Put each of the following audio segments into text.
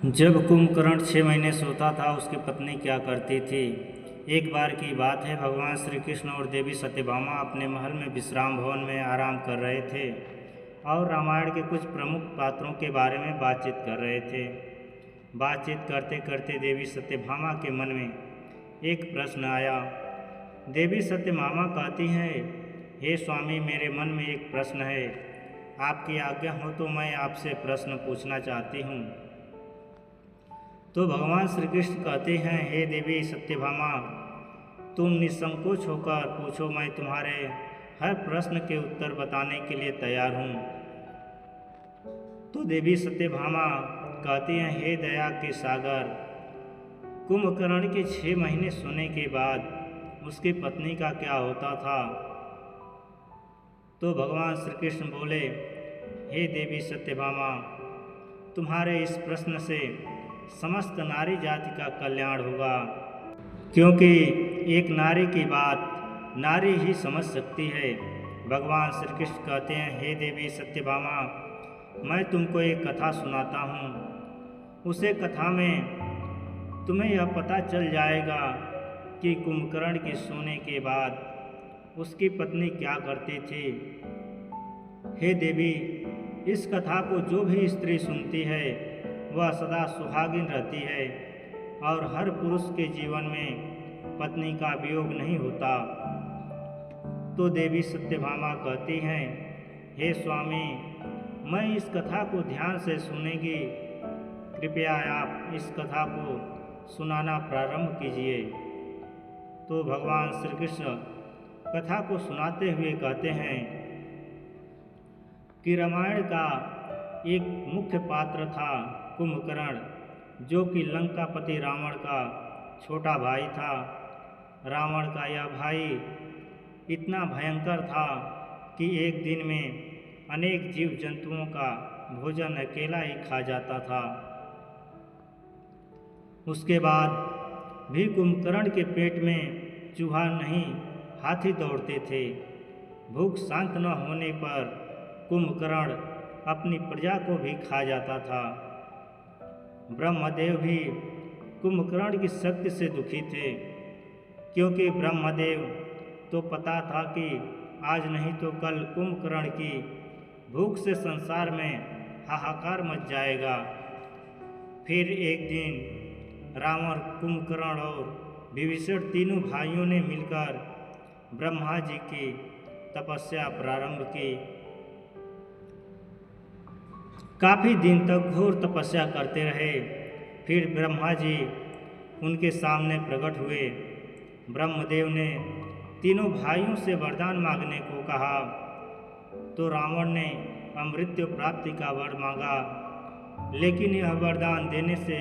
जब कुंभकर्ण 6 महीने सोता था, उसकी पत्नी क्या करती थी। एक बार की बात है, भगवान श्री कृष्ण और देवी सत्यभामा अपने महल में विश्राम भवन में आराम कर रहे थे और रामायण के कुछ प्रमुख पात्रों के बारे में बातचीत कर रहे थे। बातचीत करते करते देवी सत्यभामा के मन में एक प्रश्न आया। देवी सत्यभामा कहती हैं, हे स्वामी, मेरे मन में एक प्रश्न है। आपकी आज्ञा हो तो मैं आपसे प्रश्न पूछना चाहती हूँ। तो भगवान श्री कृष्ण कहते हैं, हे देवी सत्यभामा, तुम निसंकोच होकर पूछो, मैं तुम्हारे हर प्रश्न के उत्तर बताने के लिए तैयार हूँ। तो देवी सत्यभामा कहती हैं, हे दया के सागर, कुंभकर्ण के 6 महीने सोने के बाद उसकी पत्नी का क्या होता था। तो भगवान श्री कृष्ण बोले, हे देवी सत्यभामा, तुम्हारे इस प्रश्न से समस्त नारी जाति का कल्याण होगा, क्योंकि एक नारी की बात नारी ही समझ सकती है। भगवान श्री कृष्ण कहते हैं, हे देवी सत्यभामा, मैं तुमको एक कथा सुनाता हूँ। उसे कथा में तुम्हें यह पता चल जाएगा कि कुंभकर्ण के सोने के बाद उसकी पत्नी क्या करती थी। हे देवी, इस कथा को जो भी स्त्री सुनती है वह सदा सुहागिन रहती है और हर पुरुष के जीवन में पत्नी का वियोग नहीं होता। तो देवी सत्यभामा कहती हैं, हे स्वामी, मैं इस कथा को ध्यान से सुनेगी। कृपया आप इस कथा को सुनाना प्रारंभ कीजिए। तो भगवान श्री कृष्ण कथा को सुनाते हुए कहते हैं कि रामायण का एक मुख्य पात्र था कुंभकर्ण, जो कि लंकापति रावण का छोटा भाई था। रावण का यह भाई इतना भयंकर था कि एक दिन में अनेक जीव जंतुओं का भोजन अकेला ही खा जाता था। उसके बाद भी कुंभकर्ण के पेट में चूहा नहीं, हाथी दौड़ते थे। भूख शांत न होने पर कुंभकर्ण अपनी प्रजा को भी खा जाता था। ब्रह्मदेव भी कुंभकर्ण की शक्ति से दुखी थे, क्योंकि ब्रह्मदेव तो पता था कि आज नहीं तो कल कुंभकर्ण की भूख से संसार में हाहाकार मच जाएगा। फिर एक दिन रावण, कुंभकर्ण और विभीषण तीनों भाइयों ने मिलकर ब्रह्मा जी की तपस्या प्रारंभ की। काफ़ी दिन तक घोर तपस्या करते रहे। फिर ब्रह्मा जी उनके सामने प्रकट हुए। ब्रह्मदेव ने तीनों भाइयों से वरदान मांगने को कहा, तो रावण ने अमृत्यु प्राप्ति का वर मांगा, लेकिन यह वरदान देने से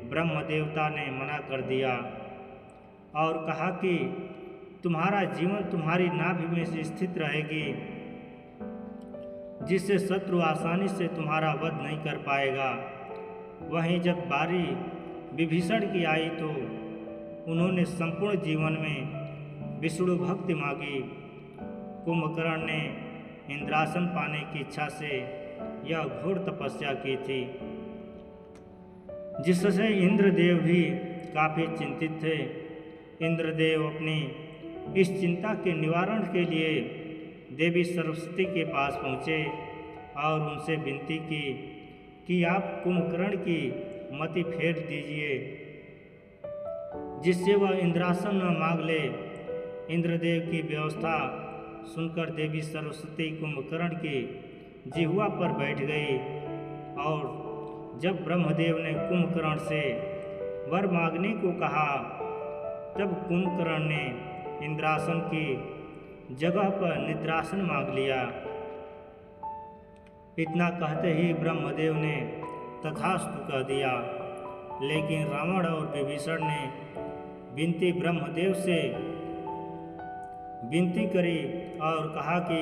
ब्रह्म देवता ने मना कर दिया और कहा कि तुम्हारा जीवन तुम्हारी नाभि में से स्थित रहेगी, जिससे शत्रु आसानी से तुम्हारा वध नहीं कर पाएगा। वहीं जब बारी विभीषण की आई तो उन्होंने संपूर्ण जीवन में विष्णु भक्ति मांगी। कुंभकर्ण ने इंद्रासन पाने की इच्छा से यह घोर तपस्या की थी, जिससे इंद्रदेव भी काफ़ी चिंतित थे। इंद्रदेव अपनी इस चिंता के निवारण के लिए देवी सरस्वती के पास पहुँचे और उनसे विनती की कि आप कुंभकर्ण की मति फेर दीजिए, जिससे वह इंद्रासन न मांग ले। इंद्रदेव की व्यवस्था सुनकर देवी सरस्वती कुंभकर्ण की जिह्वा पर बैठ गई और जब ब्रह्मदेव ने कुंभकर्ण से वर मांगने को कहा, तब कुंभकर्ण ने इंद्रासन की जगह पर निद्रासन मांग लिया। इतना कहते ही ब्रह्मदेव ने तथास्तु कह दिया, लेकिन रावण और विभीषण ने ब्रह्मदेव से विनती करी और कहा कि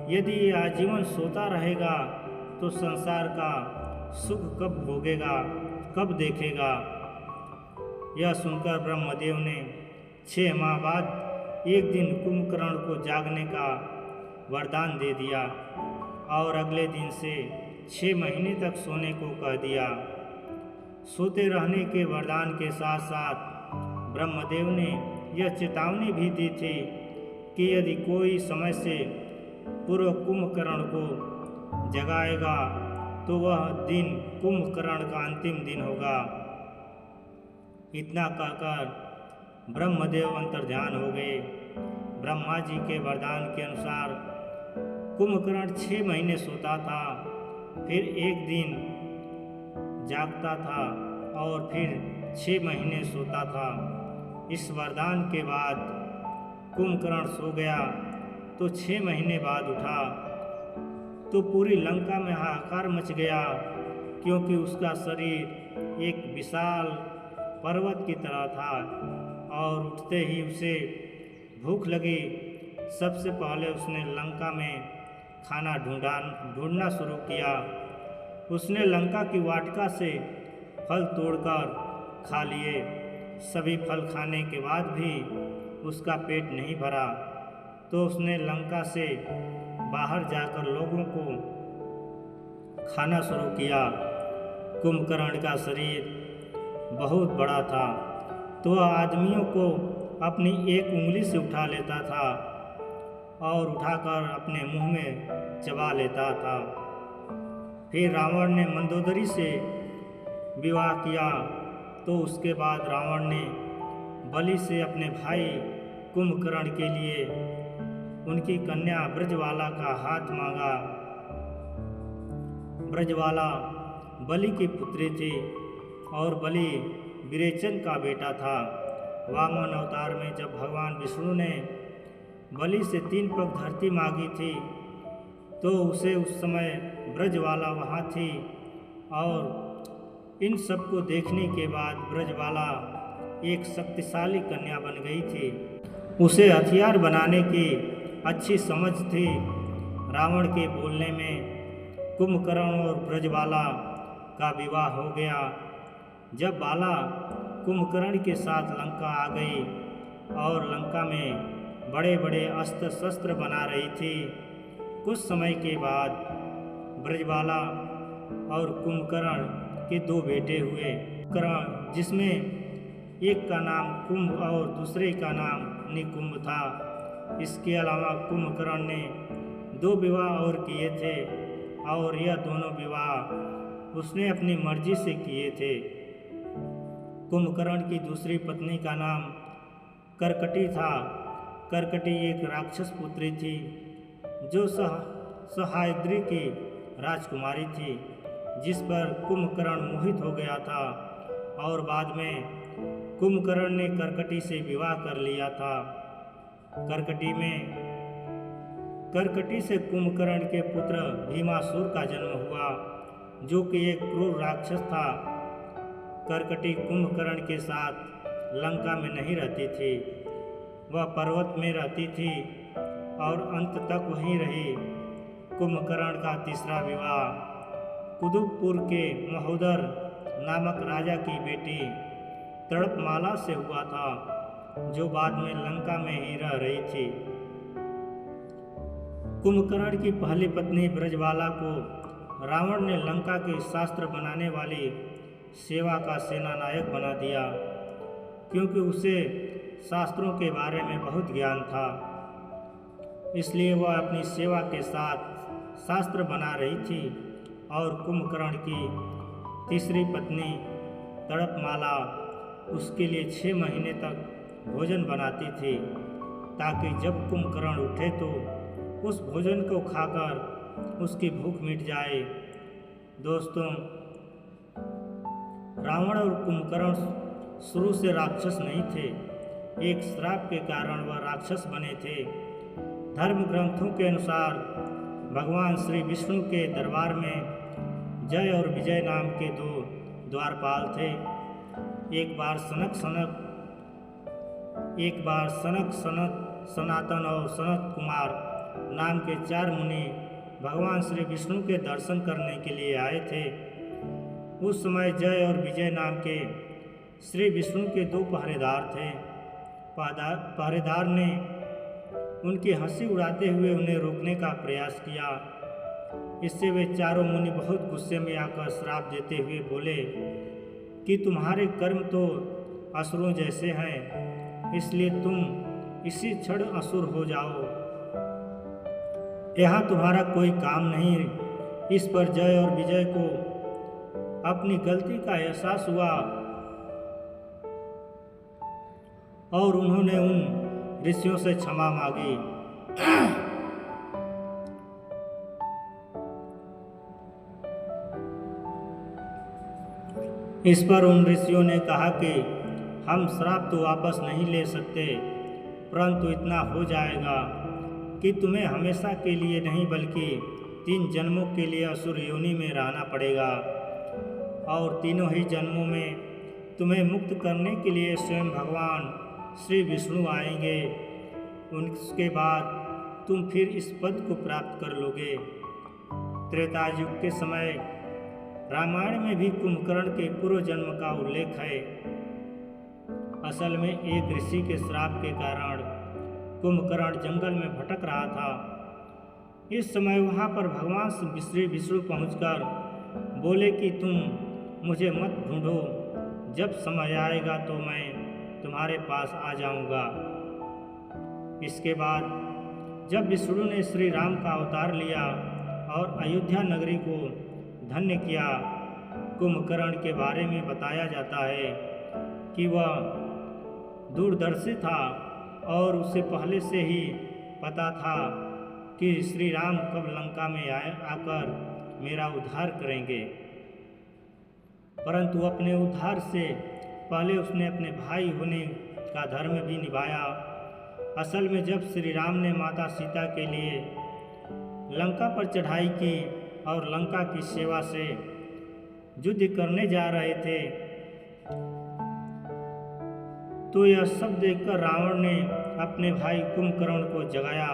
यदि ये आजीवन सोता रहेगा तो संसार का सुख कब भोगेगा, कब देखेगा। यह सुनकर ब्रह्मदेव ने 6 माह बाद एक दिन कुंभकर्ण को जागने का वरदान दे दिया और अगले दिन से 6 महीने तक सोने को कह दिया। सोते रहने के वरदान के साथ साथ ब्रह्मदेव ने यह चेतावनी भी दी थी कि यदि कोई समय से पूर्व कुंभकर्ण को जगाएगा तो वह दिन कुंभकर्ण का अंतिम दिन होगा। इतना कहकर ब्रह्मदेव अंतर्ध्यान हो गए। ब्रह्मा जी के वरदान के अनुसार कुंभकर्ण 6 महीने सोता था, फिर एक दिन जागता था और फिर 6 महीने सोता था। इस वरदान के बाद कुंभकर्ण सो गया तो 6 महीने बाद उठा तो पूरी लंका में हाहाकार मच गया, क्योंकि उसका शरीर एक विशाल पर्वत की तरह था और उठते ही उसे भूख लगी। सबसे पहले उसने लंका में खाना ढूंढना शुरू किया। उसने लंका की वाटिका से फल तोड़कर खा लिए। सभी फल खाने के बाद भी उसका पेट नहीं भरा तो उसने लंका से बाहर जाकर लोगों को खाना शुरू किया। कुंभकर्ण का शरीर बहुत बड़ा था तो वह आदमियों को अपनी एक उंगली से उठा लेता था और उठाकर अपने मुंह में चबा लेता था। फिर रावण ने मंदोदरी से विवाह किया तो उसके बाद रावण ने बलि से अपने भाई कुंभकर्ण के लिए उनकी कन्या ब्रजवाला का हाथ मांगा। ब्रजवाला बलि की पुत्री थी और बलि विरेचन का बेटा था। वामन अवतार में जब भगवान विष्णु ने बलि से 3 पग धरती मांगी थी तो उसे उस समय ब्रजवाला वहाँ थी और इन सबको देखने के बाद ब्रजवाला एक शक्तिशाली कन्या बन गई थी। उसे हथियार बनाने की अच्छी समझ थी। रावण के बोलने में कुंभकर्ण और ब्रजवाला का विवाह हो गया। जब बाला कुंभकर्ण के साथ लंका आ गई और लंका में बड़े बड़े अस्त्र शस्त्र बना रही थी, कुछ समय के बाद ब्रजवाला और कुंभकर्ण के 2 बेटे हुए। कर्ण जिसमें एक का नाम कुंभ और दूसरे का नाम निकुंभ था। इसके अलावा कुंभकर्ण ने 2 विवाह और किए थे और यह दोनों विवाह उसने अपनी मर्जी से किए थे। कुंभकर्ण की दूसरी पत्नी का नाम करकटी था। करकटी एक राक्षस पुत्री थी जो सहायद्री की राजकुमारी थी, जिस पर कुंभकर्ण मोहित हो गया था और बाद में कुंभकर्ण ने करकटी से विवाह कर लिया था। करकटी से कुंभकर्ण के पुत्र भीमासुर का जन्म हुआ, जो कि एक क्रूर राक्षस था। करकटी कुंभकर्ण के साथ लंका में नहीं रहती थी, वह पर्वत में रहती थी और अंत तक वहीं रही। कुंभकर्ण का तीसरा विवाह कुदुपुर के महोदर नामक राजा की बेटी तड़पमाला से हुआ था, जो बाद में लंका में ही रह रही थी। कुंभकर्ण की पहली पत्नी ब्रजवाला को रावण ने लंका के शास्त्र बनाने वाली सेवा का सेनानायक बना दिया, क्योंकि उसे शास्त्रों के बारे में बहुत ज्ञान था। इसलिए वह अपनी सेवा के साथ शास्त्र बना रही थी और कुंभकर्ण की तीसरी पत्नी तड़पमाला उसके लिए 6 महीने तक भोजन बनाती थी, ताकि जब कुंभकर्ण उठे तो उस भोजन को खाकर उसकी भूख मिट जाए। दोस्तों, रावण और कुंभकर्ण शुरू से राक्षस नहीं थे, एक श्राप के कारण वह राक्षस बने थे। धर्म ग्रंथों के अनुसार भगवान श्री विष्णु के दरबार में जय और विजय नाम के 2 द्वारपाल थे। एक बार सनक सनातन और सनत कुमार नाम के 4 मुनि भगवान श्री विष्णु के दर्शन करने के लिए आए थे। उस समय जय और विजय नाम के श्री विष्णु के 2 पहरेदार थे। पहरेदार ने उनकी हंसी उड़ाते हुए उन्हें रोकने का प्रयास किया। इससे वे चारों मुनि बहुत गुस्से में आकर श्राप देते हुए बोले, कि तुम्हारे कर्म तो असुरों जैसे हैं, इसलिए तुम इसी क्षण असुर हो जाओ। यहाँ तुम्हारा कोई काम नहीं। इस पर जय और विजय को अपनी गलती का एहसास हुआ और उन्होंने उन ऋषियों से क्षमा मांगी। इस पर उन ऋषियों ने कहा कि हम श्राप तो वापस नहीं ले सकते, परंतु इतना हो जाएगा कि तुम्हें हमेशा के लिए नहीं बल्कि 3 जन्मों के लिए असुर योनि में रहना पड़ेगा, और तीनों ही जन्मों में तुम्हें मुक्त करने के लिए स्वयं भगवान श्री विष्णु आएंगे। उसके बाद तुम फिर इस पद को प्राप्त कर लोगे। त्रेता युग के समय रामायण में भी कुंभकर्ण के पूर्व जन्म का उल्लेख है। असल में एक ऋषि के श्राप के कारण कुंभकर्ण जंगल में भटक रहा था। इस समय वहाँ पर भगवान श्री विष्णु पहुँचकर बोले कि तुम मुझे मत ढूंढो, जब समय आएगा तो मैं तुम्हारे पास आ जाऊंगा। इसके बाद जब विष्णु ने श्री राम का अवतार लिया और अयोध्या नगरी को धन्य किया, कुंभकर्ण के बारे में बताया जाता है कि वह दूरदर्शी था और उसे पहले से ही पता था कि श्री राम कब लंका में आकर मेरा उद्धार करेंगे। परंतु अपने उद्धार से पहले उसने अपने भाई होने का धर्म भी निभाया। असल में जब श्री राम ने माता सीता के लिए लंका पर चढ़ाई की और लंका की सेवा से युद्ध करने जा रहे थे, तो यह सब देखकर रावण ने अपने भाई कुंभकर्ण को जगाया।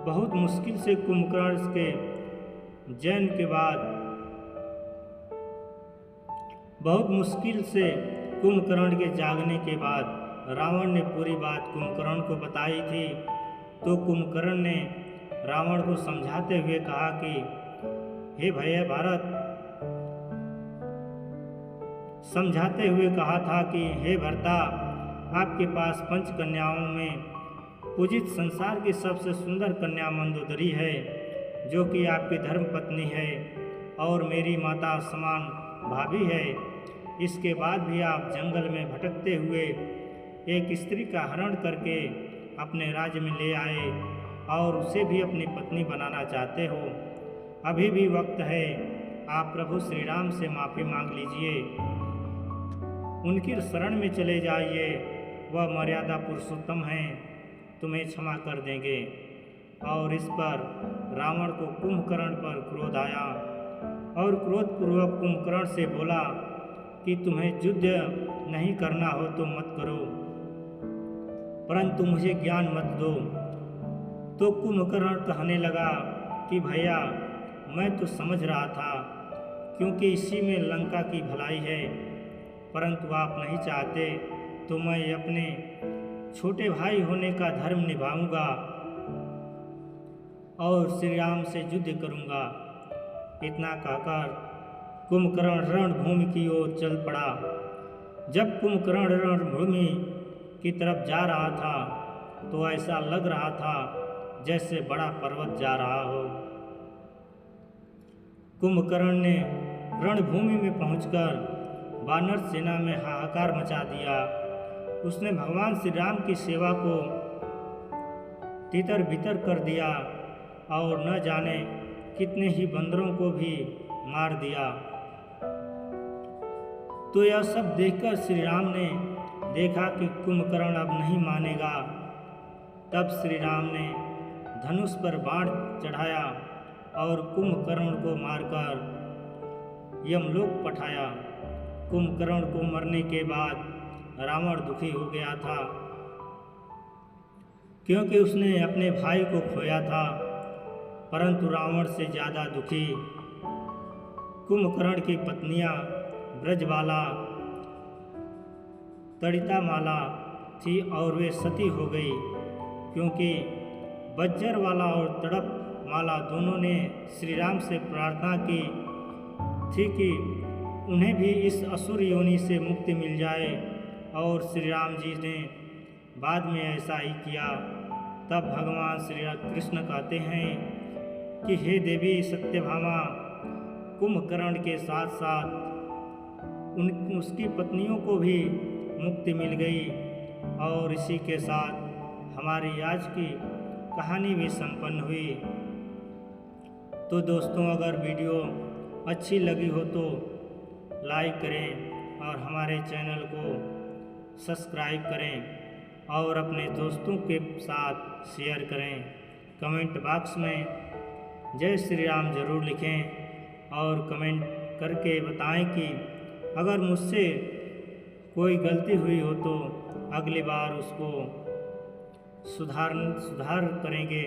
बहुत मुश्किल से कुंभकर्ण के जन्म के बाद कुंभकर्ण के जागने के बाद रावण ने पूरी बात कुंभकर्ण को बताई थी। तो कुंभकर्ण ने रावण को समझाते हुए कहा कि हे भैया भारत, समझाते हुए कहा था कि हे भरता, आपके पास 5 कन्याओं में पूजित संसार की सबसे सुंदर कन्या मंदोदरी है, जो कि आपकी धर्म पत्नी है और मेरी माता समान भाभी है। इसके बाद भी आप जंगल में भटकते हुए एक स्त्री का हरण करके अपने राज्य में ले आए और उसे भी अपनी पत्नी बनाना चाहते हो। अभी भी वक्त है, आप प्रभु श्री राम से माफ़ी मांग लीजिए, उनकी शरण में चले जाइए, वह मर्यादा पुरुषोत्तम हैं, तुम्हें क्षमा कर देंगे। और इस पर रावण को कुंभकर्ण पर क्रोध आया और क्रोधपूर्वक कुंभकर्ण से बोला कि तुम्हें युद्ध नहीं करना हो तो मत करो, परंतु मुझे ज्ञान मत दो। तो कुंभकर्ण कहने लगा कि भैया, मैं तो समझ रहा था, क्योंकि इसी में लंका की भलाई है, परंतु आप नहीं चाहते, तो मैं अपने छोटे भाई होने का धर्म निभाऊंगा और श्री राम से युद्ध करूंगा। इतना कहकर कुंभकर्ण रणभूमि की ओर चल पड़ा। जब कुंभकर्ण रणभूमि की तरफ जा रहा था तो ऐसा लग रहा था जैसे बड़ा पर्वत जा रहा हो। कुंभकर्ण ने रणभूमि में पहुंचकर वानर सेना में हाहाकार मचा दिया। उसने भगवान श्री राम की सेवा को तितर बितर कर दिया और न जाने कितने ही बंदरों को भी मार दिया। तो यह सब देखकर श्री राम ने देखा कि कुंभकर्ण अब नहीं मानेगा। तब श्री राम ने धनुष पर बाण चढ़ाया और कुंभकर्ण को मारकर यमलोक पठाया। कुंभकर्ण को मरने के बाद रावण दुखी हो गया था, क्योंकि उसने अपने भाई को खोया था, परंतु रावण से ज़्यादा दुखी कुंभकर्ण की पत्नियां ब्रजबाला, तड़ितामाला थी और वे सती हो गई, क्योंकि बज्जरवाला और तड़प माला दोनों ने श्री राम से प्रार्थना की थी कि उन्हें भी इस असुर योनि से मुक्ति मिल जाए। और श्री राम जी ने बाद में ऐसा ही किया। तब भगवान श्री कृष्ण कहते हैं कि हे देवी सत्यभामा, कुंभकर्ण के साथ साथ उसकी पत्नियों को भी मुक्ति मिल गई। और इसी के साथ हमारी आज की कहानी भी संपन्न हुई। तो दोस्तों, अगर वीडियो अच्छी लगी हो तो लाइक करें और हमारे चैनल को सब्सक्राइब करें और अपने दोस्तों के साथ शेयर करें। कमेंट बॉक्स में जय श्री राम ज़रूर लिखें और कमेंट करके बताएं कि अगर मुझसे कोई गलती हुई हो तो अगली बार उसको सुधार करेंगे।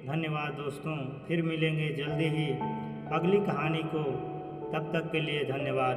धन्यवाद दोस्तों, फिर मिलेंगे जल्दी ही अगली कहानी को। तब तक के लिए धन्यवाद।